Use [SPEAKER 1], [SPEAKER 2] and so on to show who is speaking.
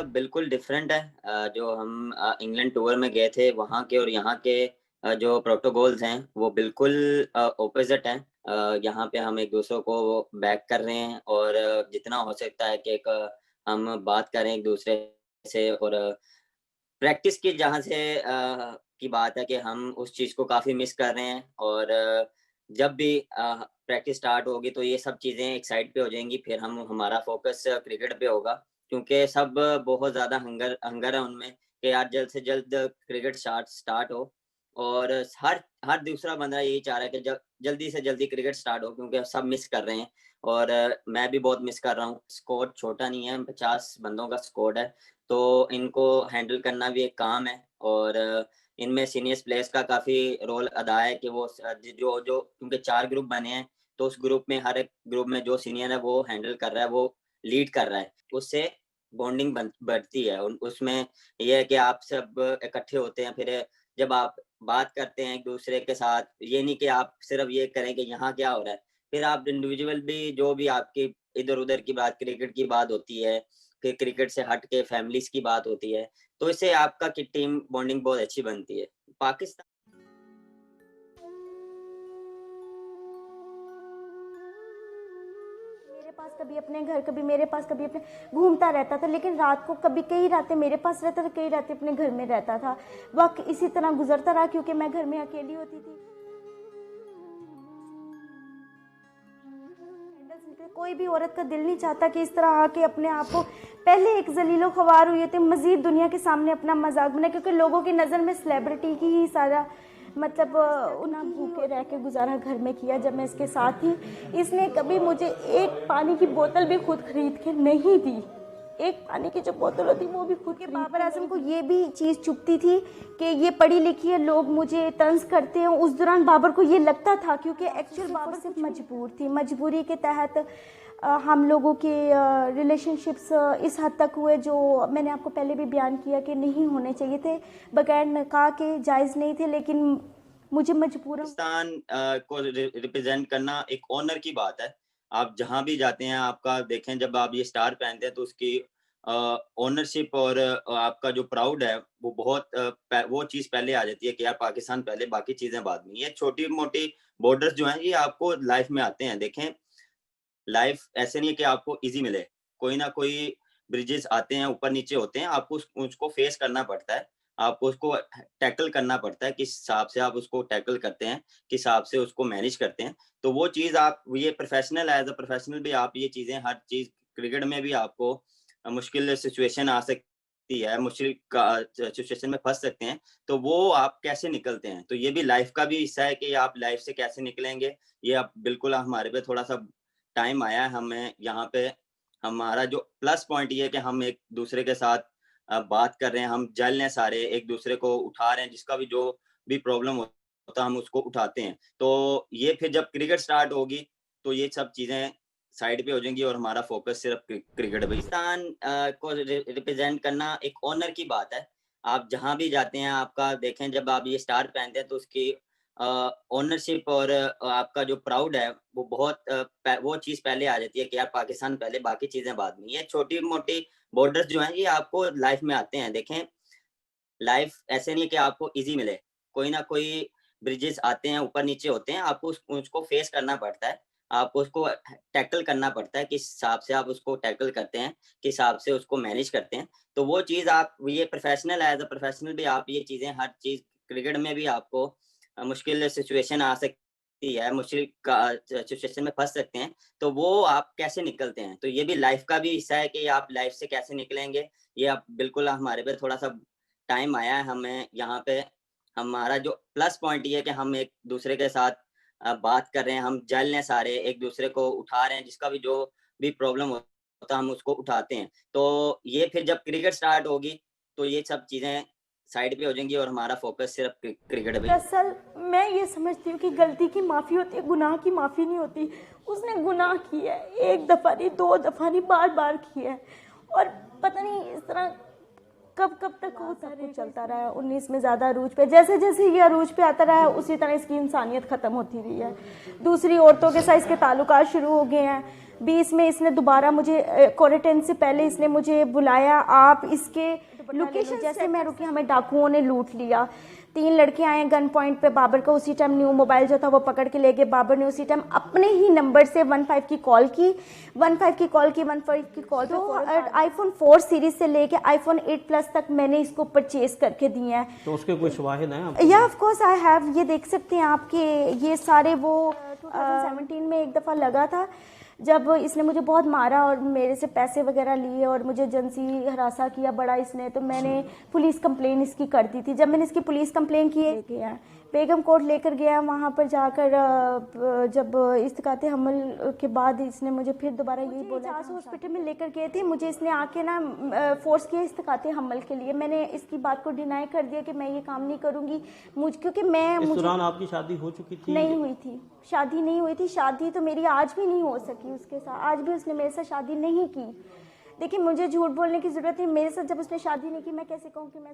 [SPEAKER 1] बिल्कुल डिफरेंट है। जो हम इंग्लैंड टूर में गए थे वहाँ के और यहाँ के जो प्रोटोकॉल्स हैं वो बिल्कुल ऑपोजिट हैं। यहाँ पे हम एक दूसरे को बैक कर रहे हैं और जितना हो सकता है कि हम बात करें एक दूसरे से। और प्रैक्टिस की जहाँ से की बात है कि हम उस चीज़ को काफ़ी मिस कर रहे हैं। और जब भी प्रैक्टिस स्टार्ट होगी तो ये सब चीज़ें एक साइड पे हो जाएँगी, फिर हम हमारा फ़ोकस क्रिकेट पे होगा। क्योंकि सब बहुत ज़्यादा हंगर हंगर है उनमें कि यार जल्द से जल्द क्रिकेट स्टार्ट स्टार्ट हो। और हर हर दूसरा बंदा यही चाह रहा है कि जल्दी से जल्दी क्रिकेट स्टार्ट हो, क्योंकि सब मिस कर रहे हैं। और मैं भी बहुत मिस कर रहा हूँ। स्क्वाड छोटा नहीं है, 50 बंदों का स्क्वाड है। तो इनको हैंडल करना भी एक काम है। और इनमें सीनियर्स प्लेयर्स का काफ़ी रोल अदा है कि वो जो जो क्योंकि 4 ग्रुप बने हैं, तो उस ग्रुप में हर एक ग्रुप में जो सीनियर है वो हैंडल कर रहा है, वो लीड कर रहा है। उससे बॉन्डिंग बढ़ती है। उसमें ये है कि आप सब इकट्ठे होते हैं, फिर जब आप बात करते हैं एक दूसरे के साथ, ये नहीं कि आप सिर्फ ये करें कि यहाँ क्या हो रहा है। फिर आप इंडिविजुअल भी जो भी आपकी इधर उधर की बात, क्रिकेट की बात होती है, फिर क्रिकेट से हट के फैमिलीज़ की बात होती है, तो इससे आपका की टीम बॉन्डिंग बहुत अच्छी बनती है। पाकिस्तान
[SPEAKER 2] मेरे पास कभी अपने घर, कभी मेरे पास, कभी अपने घूमता रहता था। लेकिन रात को कभी कई रातें मेरे पास रहता था, कई रातें अपने घर में रहता था। वक्त इसी तरह गुजरता रहा क्योंकि मैं घर में अकेली होती थी। कोई भी औरत का दिल नहीं चाहता कि इस तरह आके अपने आप को पहले एक जलीलो ख्वार हुई थी, मजीद दुनिया के सामने अपना मजाक बनाए, क्योंकि लोगों की नज़र में सेलिब्रिटी की ही सारा मतलब उन्हें भूखे रह के गुजारा घर में किया। जब मैं इसके साथ थी, इसने कभी मुझे एक पानी की बोतल भी खुद खरीद के नहीं दी। एक पानी की जो बोतल होती वो भी खुद के। बाबर आजम को ये भी चीज़ चुभती थी कि ये पढ़ी लिखी है, लोग मुझे तंज करते हैं। उस दौरान बाबर को ये लगता था, क्योंकि एक्चुअल बाबर सिर्फ मजबूर थी, मजबूरी के तहत हम लोगों के रिलेशनशिप्स इस हद तक हुए जो मैंने आपको पहले भी बयान किया कि नहीं होने चाहिए थे, बगैर निकाह के जायज़ नहीं थे। लेकिन मुझे मजबूरन
[SPEAKER 1] पाकिस्तान को रिप्रेजेंट करना एक ऑनर की बात है। आप जहाँ भी जाते हैं, आपका देखें जब आप ये स्टार पहनते हैं तो उसकी ओनरशिप और आपका जो प्राउड है वो बहुत वो चीज़ पहले आ जाती है कि यार पाकिस्तान पहले, बाकी चीज़ें बाद में। ये छोटी-मोटी बॉर्डर्स जो हैं ये आपको लाइफ में आते हैं। देखें, लाइफ ऐसे नहीं है कि आपको ईज़ी मिले। कोई ना कोई ब्रिजेस आते हैं, ऊपर-नीचे होते हैं, आपको उसको फेस करना पड़ता है। आपको उसको टैकल करना पड़ता है, किस हिसाब से आप उसको टैकल करते हैं, किस हिसाब से उसको मैनेज करते हैं। तो वो चीज़ आप ये प्रोफ़ेशनल एज़ अ प्रोफ़ेशनल भी आप ये चीज़ें हर चीज़ क्रिकेट में भी आपको मुश्किल सिचुएशन आ सकती है, मुश्किल का सिचुएशन में फँस सकते हैं, तो वो आप कैसे निकलते हैं। तो ये भी लाइफ़ का भी हिस्सा है कि आप लाइफ़ से कैसे निकलेंगे, ये आप बिल्कुल हमारे पे थोड़ा-सा टाइम आया है। हमें यहाँ पे हमारा जो प्लस पॉइंट ये है कि हम एक दूसरे के साथ बात कर रहे हैं, हम जल रहे हैं सारे, एक दूसरे को उठा रहे हैं, जिसका भी जो भी प्रॉब्लम होता है हम उसको उठाते हैं। तो ये फिर जब क्रिकेट स्टार्ट होगी तो ये सब चीज़ें साइड पे हो जाएँगी और हमारा फोकस सिर्फ क्रिकेट पे। पाकिस्तान को रिप्रेजेंट करना एक ऑनर की बात है। आप जहाँ भी जाते हैं, आपका देखें जब आप ये स्टार पहनते हैं तो उसकी ओनरशिप और आपका जो प्राउड है वो बहुत वो चीज़ पहले आ जाती है कि यार पाकिस्तान पहले, बाकी चीज़ें बाद में। ये छोटी-मोटी बॉर्डर्स जो हैं ये आपको लाइफ में आते हैं। देखें, लाइफ ऐसे नहीं है कि आपको ईज़ी मिले। कोई ना कोई ब्रिजेस आते हैं, ऊपर-नीचे होते हैं, आपको उसको फेस करना पड़ता है। आपको उसको टैकल करना पड़ता है, किस हिसाब से आप उसको टैकल करते हैं, किस हिसाब से उसको मैनेज करते हैं। तो वो चीज़ आप ये प्रोफ़ेशनल एज़ अ प्रोफ़ेशनल भी आप ये चीज़ें हर चीज़ क्रिकेट में भी आपको मुश्किल सिचुएशन आ सकती है, मुश्किल का सिचुएशन में फँस सकते हैं, तो वो आप कैसे निकलते हैं। तो ये भी लाइफ़ का भी हिस्सा है कि आप लाइफ़ से कैसे निकलेंगे, ये आप बिल्कुल हमारे पे थोड़ा-सा टाइम आया है। हमें यहाँ पे हमारा जो प्लस पॉइंट ये है कि हम एक दूसरे के साथ बात कर रहे हैं, हम जल रहे हैं सारे, एक दूसरे को उठा रहे हैं, जिसका भी जो भी प्रॉब्लम होता है हम उसको उठाते हैं। तो ये फिर जब क्रिकेट स्टार्ट होगी तो ये सब चीज़ें साइड पे हो जाएँगी और हमारा फोकस सिर्फ क्रिकेट पे।
[SPEAKER 2] दरअसल मैं ये समझती हूँ कि गलती की माफ़ी होती है, गुनाह की माफ़ी नहीं होती। उसने गुनाह किया है, एक दफ़ा नहीं, दो दफ़ा नहीं, बार बार किया है। और पता नहीं इस तरह कब कब तक वो सब कुछ चलता रहा है। 19 में ज़्यादा अरूज पे, जैसे जैसे ये अरूज पे आता रहा है उसी तरह इसकी इंसानियत ख़त्म होती रही है। दूसरी औरतों के साथ इसके ताल्लुकात शुरू हो गए हैं। 20 में इसने दोबारा मुझे क्वारंटाइन से पहले इसने मुझे बुलाया, आप इसके लोकेशन जैसे मैं रुकी हमें डाकुओं ने लूट लिया। 3 लड़के आए गन पॉइंट पे, बाबर का उसी टाइम न्यू मोबाइल जो था वो पकड़ के ले गए। बाबर ने उसी टाइम अपने ही नंबर से 15 की कॉल की, 15 की कॉल तो आईफोन 4 सीरीज से लेके आईफोन 8 प्लस तक मैंने इसको परचेज करके दिए हैं।
[SPEAKER 3] तो उसके कोई शवाहिद हैं?
[SPEAKER 2] या ऑफ कोर्स आई हैव, ये देख सकते हैं आपके ये सारे वो 2017 में एक दफ़ा लगा था जब इसने मुझे बहुत मारा और मेरे से पैसे वगैरह लिए और मुझे एजेंसी हरासा किया बड़ा इसने, तो मैंने पुलिस कंप्लेन इसकी कर दी थी। जब मैंने इसकी पुलिस कंप्लेन की है बेगम कोर्ट लेकर गया, वहाँ पर जाकर जब इस्तिकाते हमल के बाद इसने मुझे फिर दोबारा यही बोला। हॉस्पिटल में लेकर गए थे मुझे, इसने आके ना फोर्स किया इस्तिकाते हमल के लिए। मैंने इसकी बात को डिनाई कर दिया कि मैं ये काम नहीं करूँगी, क्योंकि
[SPEAKER 3] इस दौरान आपकी शादी हो चुकी थी?
[SPEAKER 2] नहीं हुई थी, शादी नहीं हुई थी। शादी तो मेरी आज भी नहीं हो सकी उसके साथ, आज भी उसने मेरे साथ शादी नहीं की। देखिए मुझे झूठ बोलने की ज़रूरत है, मेरे साथ जब उसने शादी नहीं की मैं कैसे कहूँ कि मैं